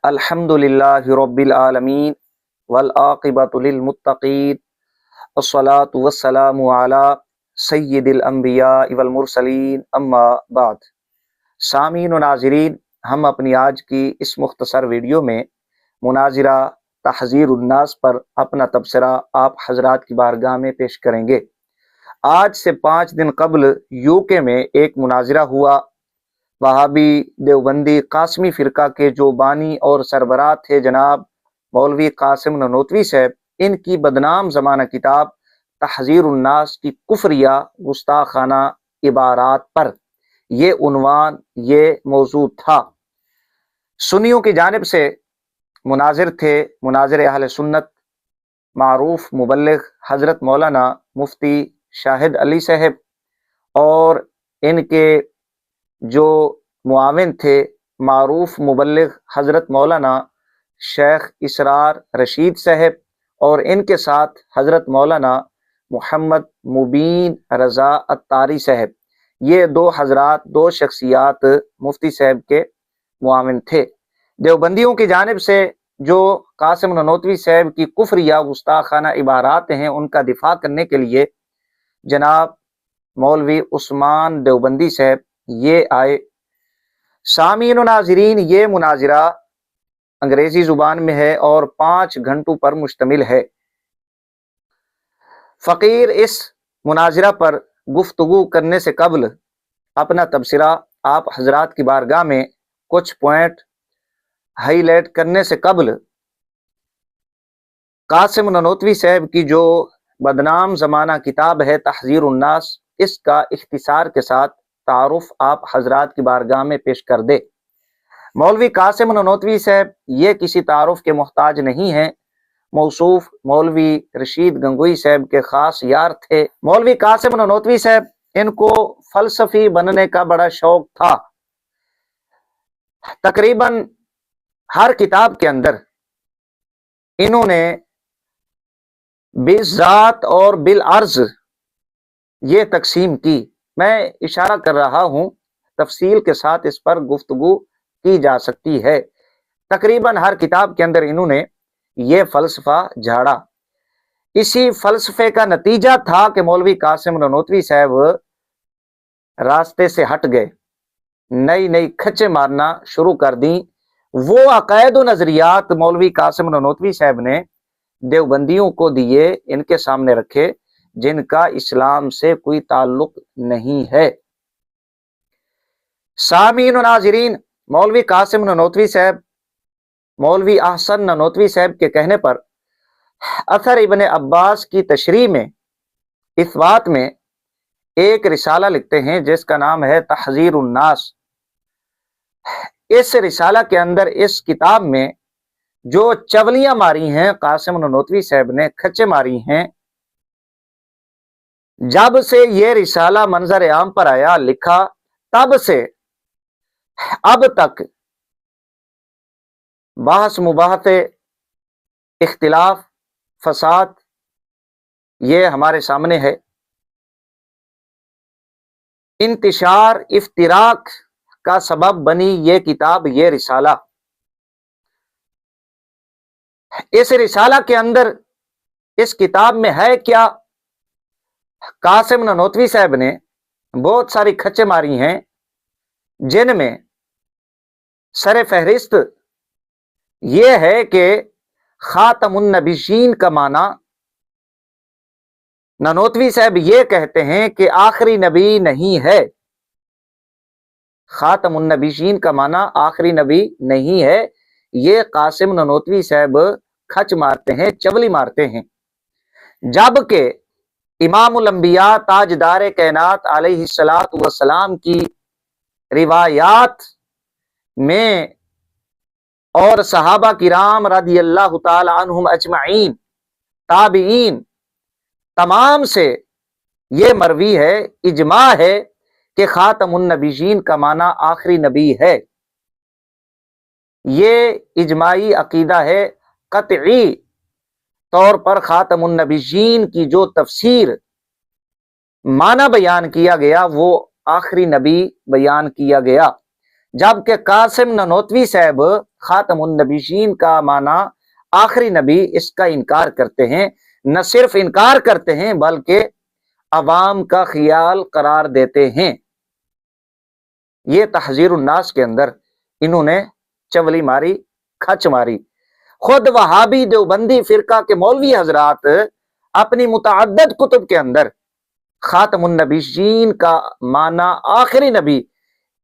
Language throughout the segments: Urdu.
الحمدللہ رب العالمین والعاقبۃ للمتقین والصلاة والسلام علی سید الانبیاء والمرسلین اما بعد۔ سامعین و ناظرین، ہم اپنی آج کی اس مختصر ویڈیو میں مناظرہ تحذیر الناس پر اپنا تبصرہ آپ حضرات کی بارگاہ میں پیش کریں گے۔ آج سے 5 دن قبل UK میں ایک مناظرہ ہوا۔ وہابی دیوبندی قاسمی فرقہ کے جو بانی اور سربراہ تھے جناب مولوی قاسم نانوتوی صاحب، ان کی بدنام زمانہ کتاب تحذیر الناس کی کفریہ گستاخانہ عبارات پر یہ عنوان، یہ موضوع تھا۔ سنیوں کی جانب سے مناظر تھے مناظر اہل سنت معروف مبلغ حضرت مولانا مفتی شاہد علی صاحب، اور ان کے جو معاون تھے معروف مبلغ حضرت مولانا شیخ اسرار رشید صاحب، اور ان کے ساتھ حضرت مولانا محمد مبین رضا عطاری صاحب۔ یہ 2 حضرات، 2 شخصیات مفتی صاحب کے معاون تھے۔ دیوبندیوں کی جانب سے جو قاسم نانوتوی صاحب کی کفریہ گستاخانہ عبارات ہیں، ان کا دفاع کرنے کے لیے جناب مولوی عثمان دیوبندی صاحب یہ آئے۔ سامعین و ناظرین، یہ مناظرہ انگریزی زبان میں ہے اور 5 گھنٹوں پر مشتمل ہے۔ فقیر اس مناظرہ پر گفتگو کرنے سے قبل اپنا تبصرہ آپ حضرات کی بارگاہ میں کچھ پوائنٹ ہائی لائٹ کرنے سے قبل قاسم نانوتوی صاحب کی جو بدنام زمانہ کتاب ہے تحذیر الناس، اس کا اختصار کے ساتھ تعارف آپ حضرات کی بارگاہ میں پیش کر دے۔ مولوی قاسم نانوتوی صاحب یہ کسی تعارف کے محتاج نہیں ہیں۔ موصوف مولوی رشید گنگوئی صاحب کے خاص یار تھے۔ مولوی قاسم نانوتوی صاحب، ان کو فلسفی بننے کا بڑا شوق تھا۔ تقریباً ہر کتاب کے اندر انہوں نے بالذات اور بالعرض یہ تقسیم کی۔ میں اشارہ کر رہا ہوں، تفصیل کے ساتھ اس پر گفتگو کی جا سکتی ہے۔ تقریباً ہر کتاب کے اندر انہوں نے یہ فلسفہ جھاڑا۔ اسی فلسفے کا نتیجہ تھا کہ مولوی قاسم نانوتوی صاحب راستے سے ہٹ گئے، نئی کھچے مارنا شروع کر دیں۔ وہ عقائد و نظریات مولوی قاسم نانوتوی صاحب نے دیوبندیوں کو دیے، ان کے سامنے رکھے، جن کا اسلام سے کوئی تعلق نہیں ہے۔ سامعین و ناظرین، مولوی قاسم نانوتوی صاحب مولوی احسن نانوتوی صاحب کے کہنے پر اثر ابن عباس کی تشریح میں اس بات میں ایک رسالہ لکھتے ہیں جس کا نام ہے تحذیر الناس۔ اس رسالہ کے اندر، اس کتاب میں جو چولیاں ماری ہیں قاسم نانوتوی صاحب نے، کھچے ماری ہیں، جب سے یہ رسالہ منظر عام پر آیا، لکھا، تب سے اب تک بحث مباحث اختلاف فساد یہ ہمارے سامنے ہے۔ انتشار افتراق کا سبب بنی یہ کتاب، یہ رسالہ۔ اس رسالہ کے اندر، اس کتاب میں ہے کیا؟ قاسم نانوتوی صاحب نے بہت ساری کھچے ماری ہیں، جن میں سر فہرست یہ ہے کہ خاتم النبیین کا معنی، نانوتوی صاحب یہ کہتے ہیں کہ آخری نبی نہیں ہے۔ خاتم النبیین کا معنی آخری نبی نہیں ہے، یہ قاسم نانوتوی صاحب کھچ مارتے ہیں، چولی مارتے ہیں۔ جبکہ امام الانبیاء تاجدار کائنات علیہ السلام کی روایات میں اور صحابہ کرام رضی اللہ تعالی عنہم اجمعین، تابعین، تمام سے یہ مروی ہے، اجماع ہے کہ خاتم النبیین کا معنی آخری نبی ہے۔ یہ اجماعی عقیدہ ہے۔ قطعی طور پر خاتم النبیین کی جو تفسیر معنی بیان کیا گیا وہ آخری نبی بیان کیا گیا، جبکہ قاسم نانوتوی صاحب خاتم النبیین کا معنی آخری نبی، اس کا انکار کرتے ہیں۔ نہ صرف انکار کرتے ہیں بلکہ عوام کا خیال قرار دیتے ہیں۔ یہ تحذیر الناس کے اندر انہوں نے چولی ماری، کھچ ماری۔ خود وہابی دیوبندی فرقہ کے مولوی حضرات اپنی متعدد کتب کے اندر خاتم النبیین کا معنی آخری نبی،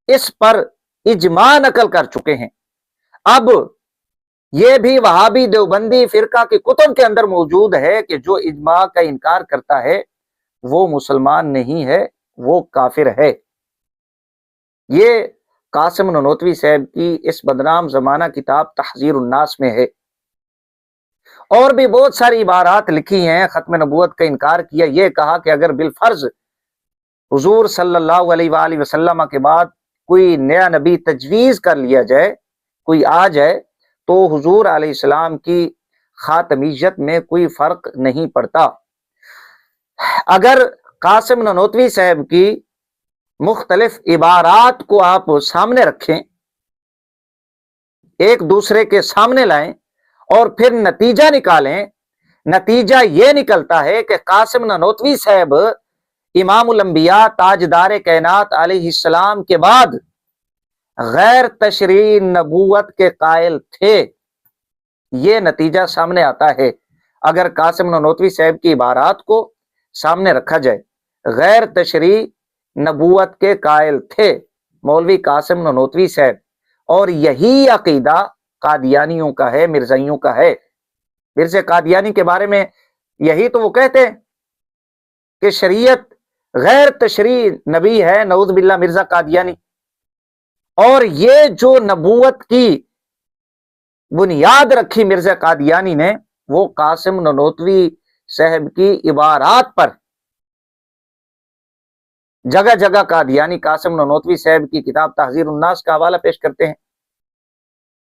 اس پر اجماع نقل کر چکے ہیں۔ اب یہ بھی وہابی دیوبندی فرقہ کی کتب کے اندر موجود ہے کہ جو اجماع کا انکار کرتا ہے وہ مسلمان نہیں ہے، وہ کافر ہے۔ یہ قاسم نانوتوی صاحب کی اس بدنام زمانہ کتاب تحذیر الناس میں ہے۔ اور بھی بہت ساری عبارات لکھی ہیں، ختم نبوت کا انکار کیا، یہ کہا کہ اگر بالفرض حضور صلی اللہ علیہ وآلہ وسلم کے بعد کوئی نیا نبی تجویز کر لیا جائے، کوئی آ جائے، تو حضور علیہ السلام کی خاتمیت میں کوئی فرق نہیں پڑتا۔ اگر قاسم نانوتوی صاحب کی مختلف عبارات کو آپ سامنے رکھیں، ایک دوسرے کے سامنے لائیں اور پھر نتیجہ نکالیں، نتیجہ یہ نکلتا ہے کہ قاسم نانوتوی صاحب امام الانبیاء تاجدار کائنات علیہ السلام کے بعد غیر تشریع نبوت کے قائل تھے۔ یہ نتیجہ سامنے آتا ہے اگر قاسم نانوتوی صاحب کی عبارات کو سامنے رکھا جائے۔ غیر تشریع نبوت کے قائل تھے مولوی قاسم نانوتوی صاحب، اور یہی عقیدہ قادیانیوں کا ہے، مرزائیوں کا ہے۔ مرزا قادیانی کے بارے میں یہی تو وہ کہتے ہیں کہ شریعت غیر تشریع نبی ہے، نعوذ باللہ مرزا قادیانی۔ اور یہ جو نبوت کی بنیاد رکھی مرزا قادیانی نے، وہ قاسم نانوتوی صاحب کی عبارات پر جگہ جگہ قادیانی قاسم نانوتوی صاحب کی کتاب تحذیر الناس کا حوالہ پیش کرتے ہیں۔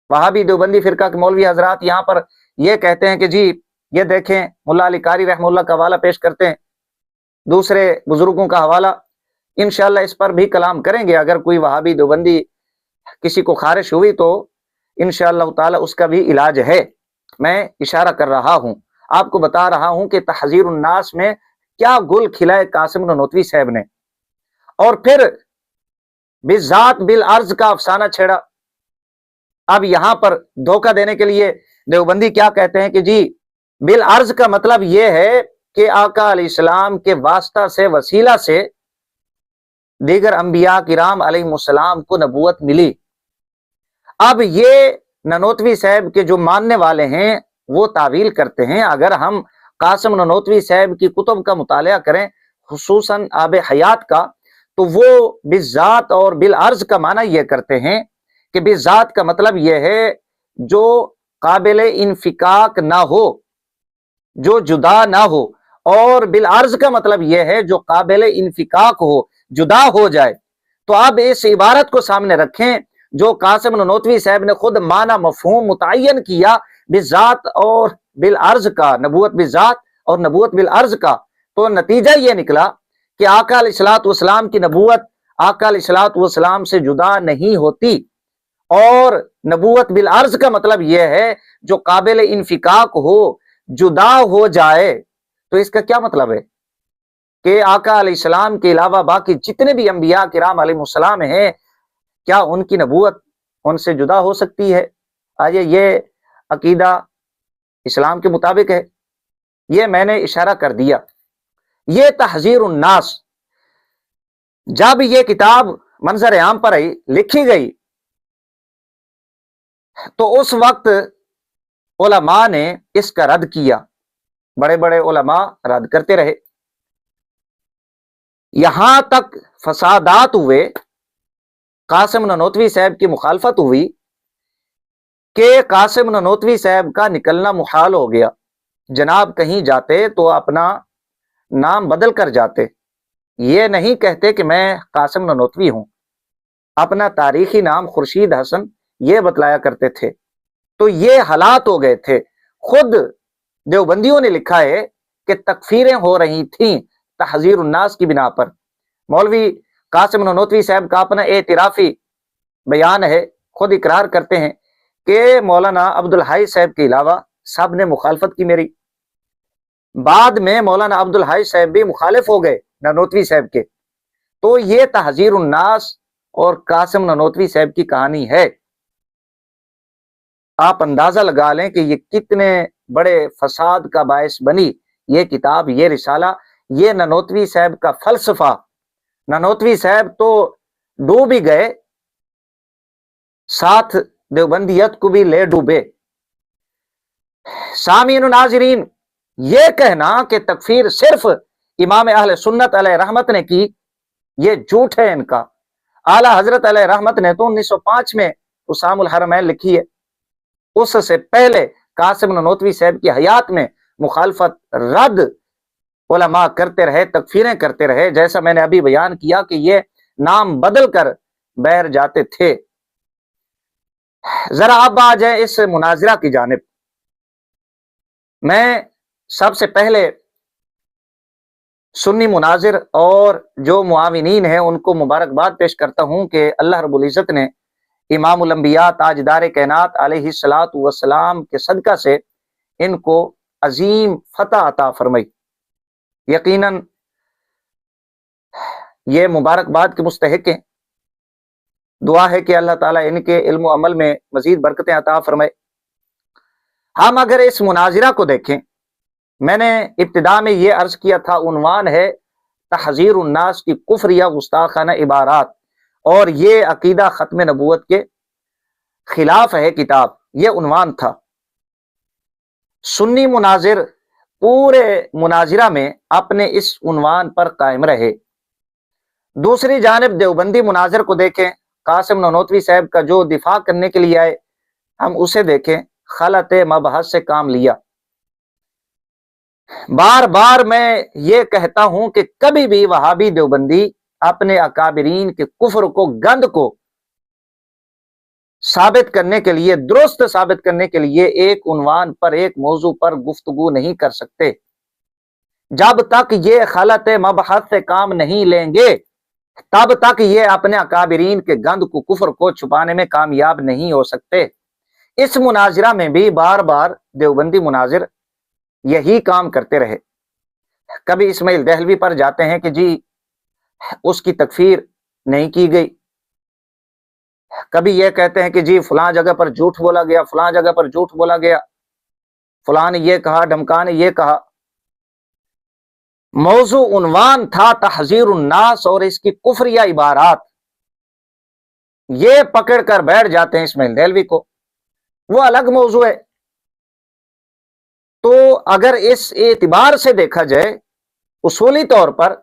وہابی دیوبندی فرقہ کے مولوی حضرات یہاں پر یہ کہتے ہیں کہ جی یہ دیکھیں ملا علی قاری رحمہ اللہ کا حوالہ پیش کرتے ہیں، دوسرے بزرگوں کا حوالہ۔ انشاءاللہ اس پر بھی کلام کریں گے، اگر کوئی وہابی دیوبندی کسی کو خارش ہوئی تو انشاءاللہ تعالی اس کا بھی علاج ہے۔ میں اشارہ کر رہا ہوں، آپ کو بتا رہا ہوں کہ تحذیر الناس میں کیا گل کھلائے قاسم نانوتوی صاحب نے، اور پھر بذات بالعرض کا افسانہ چھیڑا۔ اب یہاں پر دھوکہ دینے کے لیے دیوبندی کیا کہتے ہیں کہ جی بالعرض کا مطلب یہ ہے کہ آقا علیہ السلام کے واسطہ سے، وسیلہ سے دیگر انبیاء کرام علیہ السلام کو نبوت ملی۔ اب یہ نانوتوی صاحب کے جو ماننے والے ہیں وہ تعویل کرتے ہیں۔ اگر ہم قاسم نانوتوی صاحب کی کتب کا مطالعہ کریں، خصوصاً آب حیات کا، تو وہ بالذات اور بالعرض کا معنی یہ کرتے ہیں کہ بالذات کا مطلب یہ ہے جو قابل انفکاک نہ ہو، جو جدا نہ ہو، اور بالعرض کا مطلب یہ ہے جو قابل انفکاک ہو، جدا ہو جائے۔ تو اب اس عبارت کو سامنے رکھیں جو قاسم نانوتوی صاحب نے خود معنی مفہوم متعین کیا بالذات اور بالعرض کا، نبوت بالذات اور نبوت بالعرض کا، تو نتیجہ یہ نکلا کہ آقا علیہ الصلوۃ والسلام کی نبوت آقا علیہ الصلوۃ والسلام سے جدا نہیں ہوتی، اور نبوت بالعرض کا مطلب یہ ہے جو قابل انفکاک ہو، جدا ہو جائے۔ تو اس کا کیا مطلب ہے کہ آقا علیہ السلام کے علاوہ باقی جتنے بھی انبیاء کرام علیہ السلام ہیں، کیا ان کی نبوت ان سے جدا ہو سکتی ہے؟ آئیے، یہ عقیدہ اسلام کے مطابق ہے؟ یہ میں نے اشارہ کر دیا۔ یہ تحذیر الناس جب یہ کتاب منظر عام پر آئی، لکھی گئی، تو اس وقت علماء نے اس کا رد کیا، بڑے بڑے علماء رد کرتے رہے، یہاں تک فسادات ہوئے، قاسم نانوتوی صاحب کی مخالفت ہوئی کہ قاسم نانوتوی صاحب کا نکلنا محال ہو گیا۔ جناب کہیں جاتے تو اپنا نام بدل کر جاتے، یہ نہیں کہتے کہ میں قاسم نانوتوی ہوں، اپنا تاریخی نام خورشید حسن یہ بتلایا کرتے تھے۔ تو یہ حالات ہو گئے تھے۔ خود دیوبندیوں نے لکھا ہے کہ تکفیریں ہو رہی تھیں تحذیر الناس کی بنا پر۔ مولوی قاسم نانوتوی صاحب کا اپنا اعترافی بیان ہے، خود اقرار کرتے ہیں کہ مولانا عبدالحی صاحب کے علاوہ سب نے مخالفت کی میری. بعد میں مولانا عبدالحی صاحب بھی مخالف ہو گئے نانوتوی صاحب کے. تو یہ تحذیر الناس اور قاسم نانوتوی صاحب کی کہانی ہے. آپ اندازہ لگا لیں کہ یہ کتنے بڑے فساد کا باعث بنی یہ کتاب، یہ رسالہ، یہ نانوتوی صاحب کا فلسفہ. نانوتوی صاحب تو ڈوب ہی گئے، ساتھ دیوبندیت کو بھی لے ڈوبے. سامعین و ناظرین، یہ کہنا کہ تکفیر صرف امام اہل سنت علیہ رحمت نے کی، یہ جھوٹ ہے ان کا. اعلی حضرت علیہ رحمت نے تو 1905 میں اسام الحرمین لکھی ہے. اس سے پہلے قاسم نانوتوی صاحب کی حیات میں مخالفت رد علماء کرتے رہے، تکفیریں کرتے رہے، جیسا میں نے ابھی بیان کیا کہ یہ نام بدل کر بہر جاتے تھے. ذرا اب آ جائیں اس مناظرہ کی جانب. میں سب سے پہلے سنی مناظر اور جو معاونین ہیں ان کو مبارکباد پیش کرتا ہوں کہ اللہ رب العزت نے امام الانبیاء تاجدار کائنات علیہ الصلوۃ والسلام کے صدقہ سے ان کو عظیم فتح عطا فرمائی. یقیناً یہ مبارکباد کے مستحق ہیں. دعا ہے کہ اللہ تعالیٰ ان کے علم و عمل میں مزید برکتیں عطا فرمائے. ہم اگر اس مناظرہ کو دیکھیں، میں نے ابتدا میں یہ عرض کیا تھا، عنوان ہے تحذیر الناس کی کفر یا گستاخانہ عبارات، اور یہ عقیدہ ختم نبوت کے خلاف ہے کتاب، یہ عنوان تھا. سنی مناظر پورے مناظرہ میں اپنے اس عنوان پر قائم رہے. دوسری جانب دیوبندی مناظر کو دیکھیں، قاسم نانوتوی صاحب کا جو دفاع کرنے کے لیے آئے، ہم اسے دیکھیں. خلط مبحث سے کام لیا. بار بار میں یہ کہتا ہوں کہ کبھی بھی وہابی دیوبندی اپنے اکابرین کے کفر کو، گند کو ثابت کرنے کے لیے، درست ثابت کرنے کے لیے ایک عنوان پر، ایک موضوع پر گفتگو نہیں کر سکتے. جب تک یہ خلط مبحث سے کام نہیں لیں گے تب تک یہ اپنے اکابرین کے گند کو، کفر کو چھپانے میں کامیاب نہیں ہو سکتے. اس مناظرہ میں بھی بار بار دیوبندی مناظر یہی کام کرتے رہے. کبھی اسماعیل دہلوی پر جاتے ہیں کہ جی اس کی تکفیر نہیں کی گئی، کبھی یہ کہتے ہیں کہ جی فلاں جگہ پر جھوٹ بولا گیا، فلاں جگہ پر جھوٹ بولا گیا، فلاں نے یہ کہا، ڈھمکا نے یہ کہا. موضوع عنوان تھا تحذیر الناس اور اس کی کفریہ عبارات. یہ پکڑ کر بیٹھ جاتے ہیں اسماعیل دہلوی کو، وہ الگ موضوع ہے. تو اگر اس اعتبار سے دیکھا جائے اصولی طور پر،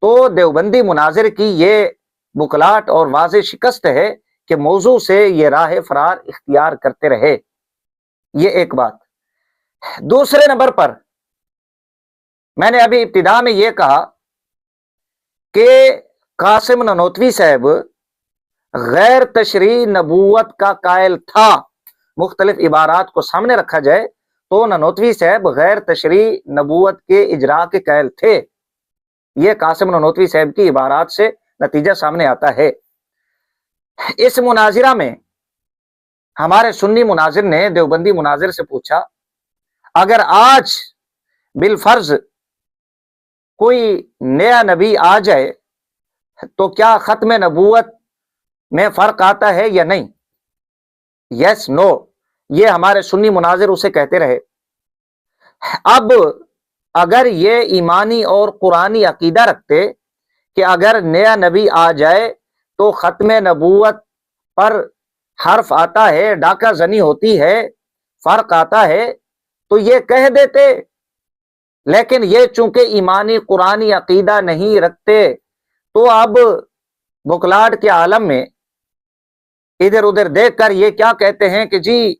تو دیوبندی مناظر کی یہ بکلاٹ اور واضح شکست ہے کہ موضوع سے یہ راہ فرار اختیار کرتے رہے. یہ ایک بات. دوسرے نمبر پر میں نے ابھی ابتدا میں یہ کہا کہ قاسم نانوتوی صاحب غیر تشریع نبوت کا قائل تھا. مختلف عبارات کو سامنے رکھا جائے تو نانوتوی صاحب غیر تشریع نبوت کے اجراء کے قائل تھے. یہ قاسم نانوتوی صاحب کی عبارات سے نتیجہ سامنے آتا ہے. اس مناظرہ میں ہمارے سنی مناظر نے دیوبندی مناظر سے پوچھا، اگر آج بالفرض کوئی نیا نبی آ جائے تو کیا ختم نبوت میں فرق آتا ہے یا نہیں؟ یس نو، یہ ہمارے سنی مناظر اسے کہتے رہے. اب اگر یہ ایمانی اور قرآنی عقیدہ رکھتے کہ اگر نیا نبی آ جائے تو ختم نبوت پر حرف آتا ہے، ڈاکہ زنی ہوتی ہے، فرق آتا ہے، تو یہ کہہ دیتے. لیکن یہ چونکہ ایمانی قرآنی عقیدہ نہیں رکھتے، تو اب بکلاٹ کے عالم میں ادھر ادھر دیکھ کر یہ کیا کہتے ہیں کہ جی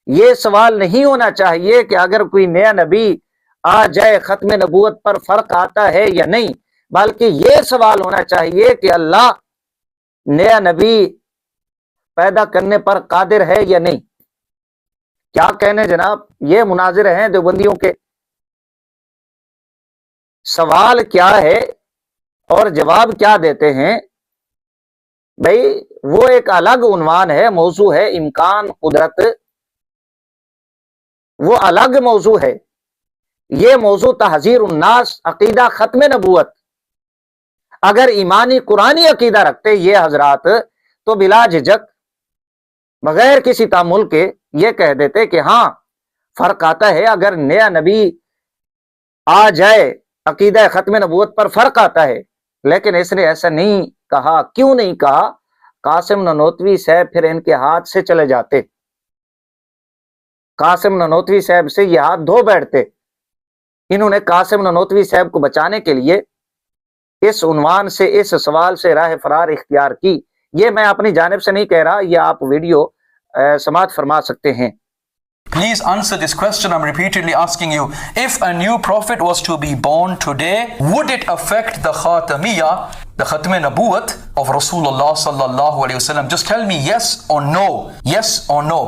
یہ سوال نہیں ہونا چاہیے کہ اگر کوئی نیا نبی آ جائے ختم نبوت پر فرق آتا ہے یا نہیں، بلکہ یہ سوال ہونا چاہیے کہ اللہ نیا نبی پیدا کرنے پر قادر ہے یا نہیں. کیا کہنے جناب، یہ مناظر ہیں دیوبندیوں کے. سوال کیا ہے اور جواب کیا دیتے ہیں. بھائی وہ ایک الگ عنوان ہے، موضوع ہے امکان قدرت، وہ الگ موضوع ہے۔ یہ موضوع تحذیر الناس، عقیدہ ختم نبوت، اگر ایمانی قرآنی عقیدہ رکھتے یہ حضرات تو بلا جھجک بغیر کسی تعامل کے یہ کہہ دیتے کہ ہاں فرق آتا ہے، اگر نیا نبی آ جائے عقیدہ ختم نبوت پر فرق آتا ہے، لیکن اس نے ایسا نہیں کہا۔ کیوں نہیں کہا؟ قاسم نانوتوی صاحب پھر ان کے ہاتھ سے چلے جاتے، قاسم نانوتوی صاحب سے یہ ہاتھ دھو بیٹھتے۔ انہوں نے قاسم نانوتوی صاحب کو بچانے کے لیے اس عنوان سے، اس سوال سے راہ فرار اختیار کی۔ یہ میں اپنی جانب سے نہیں کہہ رہا، یہ آپ ویڈیو سماعت فرما سکتے ہیں۔ Please answer this question I'm repeatedly asking you. If a new prophet was to be born today, would it affect the Khatamiyya, the Khatm Nabuwat of Rasulullah sallallahu alayhi wasallam? Just tell me yes or no. Yes or no.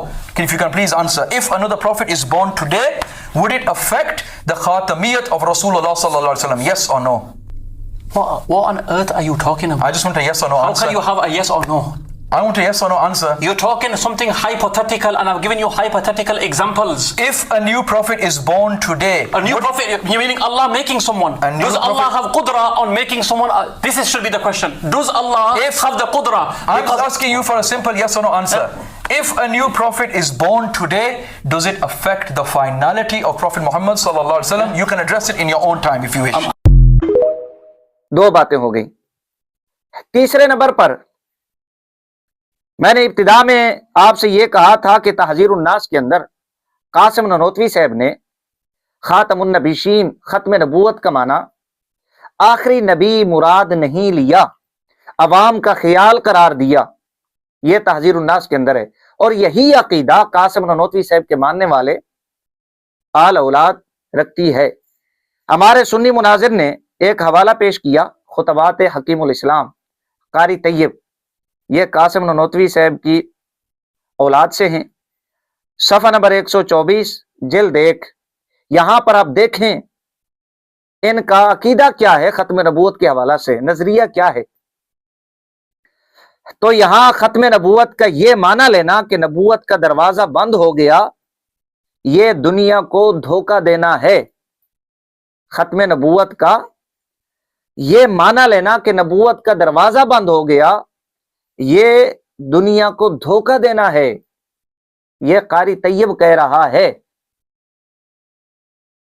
If you can please answer. If another prophet is born today, would it affect the Khatamiyyat of Rasulullah sallallahu alayhi wasallam? Yes or no? What on earth are you talking about? I just want a yes or no How answer. can you have a yes or no? I want a yes or no answer. You're talking something hypothetical and I've given you hypothetical examples. If a new prophet is born today, A new prophet, you meaning Allah making someone? A new Does Allah prophet- have qudra on making someone? Should be the question. Does Allah have the qudra? I'm just asking you for a simple yes or no answer. If a new prophet is born today, does it affect the finality of Prophet Muhammad sallallahu alaihi wasallam? You can address it in your own time if you wish. دو باتیں ہو گئی۔ تیسرے نمبر پر میں نے ابتدا میں آپ سے یہ کہا تھا کہ تحذیر الناس کے اندر قاسم نانوتوی صاحب نے خاتم النبیشین، ختم نبوت کا معنی آخری نبی مراد نہیں لیا، عوام کا خیال قرار دیا۔ یہ تحذیر الناس کے اندر ہے، اور یہی عقیدہ قاسم نانوتوی صاحب کے ماننے والے آل اولاد رکھتی ہے۔ ہمارے سنی مناظر نے ایک حوالہ پیش کیا، خطبات حکیم الاسلام قاری طیب، یہ قاسم نانوتوی صاحب کی اولاد سے ہیں، صفحہ نمبر 124 جلد 1۔ یہاں پر آپ دیکھیں ان کا عقیدہ کیا ہے ختم نبوت کے حوالہ سے، نظریہ کیا ہے۔ تو یہاں ختم نبوت کا یہ معنی لینا کہ نبوت کا دروازہ بند ہو گیا، یہ دنیا کو دھوکہ دینا ہے۔ ختم نبوت کا یہ معنی لینا کہ نبوت کا دروازہ بند ہو گیا، یہ دنیا کو دھوکہ دینا ہے، یہ قاری طیب کہہ رہا ہے۔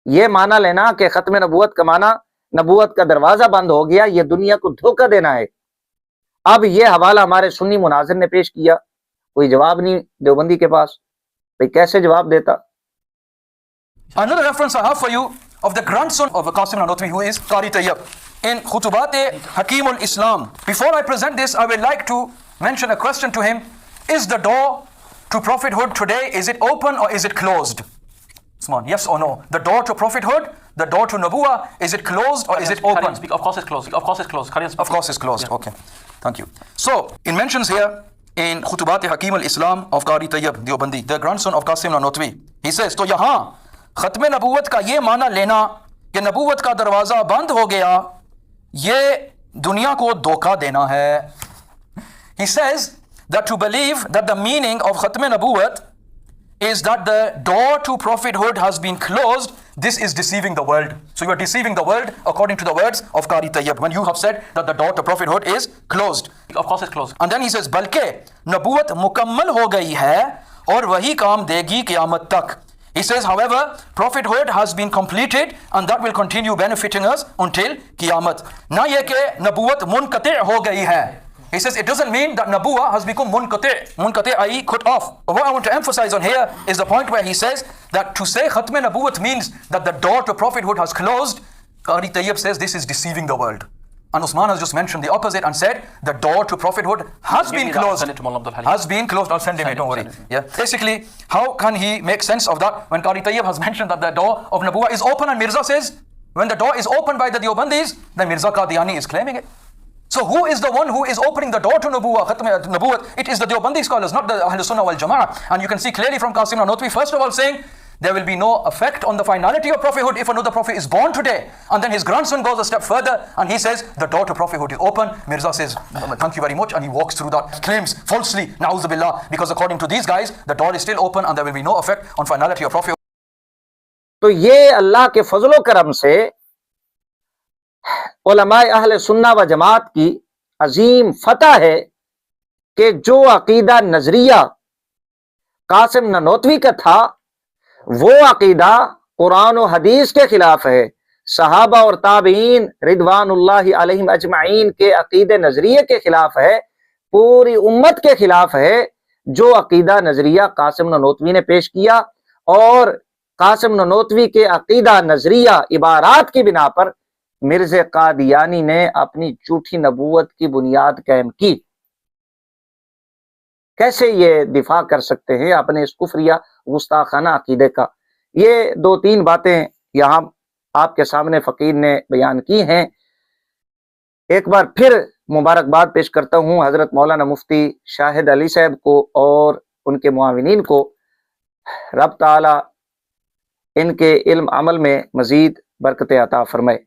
یہ معنی لینا کہ ختم نبوت کا معنی نبوت کا دروازہ بند ہو گیا، یہ دنیا کو دھوکہ دینا ہے۔ اب یہ حوالہ ہمارے سنی مناظر نے پیش کیا، کوئی جواب نہیں دیوبندی کے پاس، بھئی کیسے جواب دیتا؟ Another reference I have for you of the grandson of Qasim Nanotwi, who is Qari Tayyib, in Khutubat Hakim al-Islam. Before I present this, I would like to mention a question to him. Is the door to prophethood today, is it open or is it closed? Usman, yes or no? The door to prophethood, the door to Nabuwa, is it closed or is it open? Speak. Of course it's closed. Of course it's closed. Of course it's closed. Okay. Thank you. So, it mentions here in Khutubat Hakim al-Islam of Qari Tayyib Deobandi, the grandson of Qasim Nanotwi. He says, تو یہاں ختم نبوت کا یہ معنی لینا کہ نبوت کا دروازہ بند ہو گیا، یہ دنیا کو دھوکہ دینا ہے۔ He says that to believe that the meaning of Khatm Nabuwat is that the door to prophethood has been closed, this is deceiving the world. So you are deceiving the world according to the words of Qari Tayyib when you have said that the door to prophethood is closed. Of course it's closed. And then he says, بلکہ نبوت مکمل ہو گئی ہے اور وہی کام دے گی قیامت تک۔ He says, however, prophethood has been completed and that will continue benefiting us until قیامت۔ نہ یہ کہ نبوت منقطع ہو گئی ہے۔ He says it doesn't mean that Nabuwa has become munqati, i.e. cut off. But what I want to emphasize on here is the point where he says that to say Khatm Nabuwat means that the door to prophethood has closed. Qari Tayyib says this is deceiving the world. And Usman has just mentioned the opposite and said the door to prophethood has been closed. Send it to Mullah Abdul Halim. Has been closed. I'll send him it, don't worry. Yeah. Basically, how can he make sense of that when Qari Tayyib has mentioned that the door of Nabuwa is open and Mirza says when the door is opened by the Deobandis, then Mirza Qadiani is claiming it. So who is the one who is opening the door to Nabuwa, Nabuwat? It is the Deobandi scholars, not the Ahl Sunnah wal Jama'ah. And you can see clearly from Qasim Nanotwi, first of all saying there will be no effect on the finality of prophethood if another prophet is born today and then his grandson goes a step further and he says the door to prophethood is open. Mirza says thank you very much and he walks through that, claims falsely, na'udhu billah, because according to these guys the door is still open and there will be no effect on finality of prophethood. تو یہ اللہ کے فضل و کرم سے علماء اہل سنہ و جماعت کی عظیم فتح ہے کہ جو عقیدہ نظریہ قاسم نانوتوی کا تھا وہ عقیدہ قرآن و حدیث کے خلاف ہے، صحابہ اور تابعین رضوان اللہ علیہم اجمعین کے عقیدے نظریے کے خلاف ہے، پوری امت کے خلاف ہے جو عقیدہ نظریہ قاسم نانوتوی نے پیش کیا، اور قاسم نانوتوی کے عقیدہ نظریہ عبارات کی بنا پر مرزا قادیانی نے اپنی جھوٹی نبوت کی بنیاد قائم کی۔ کیسے یہ دفاع کر سکتے ہیں اپنے اس کفریہ گستاخانہ عقیدے کا؟ یہ دو تین باتیں یہاں آپ کے سامنے فقیر نے بیان کی ہیں۔ ایک بار پھر مبارکباد پیش کرتا ہوں حضرت مولانا مفتی شاہد علی صاحب کو اور ان کے معاونین کو، رب تعالی ان کے علم عمل میں مزید برکت عطا فرمائے۔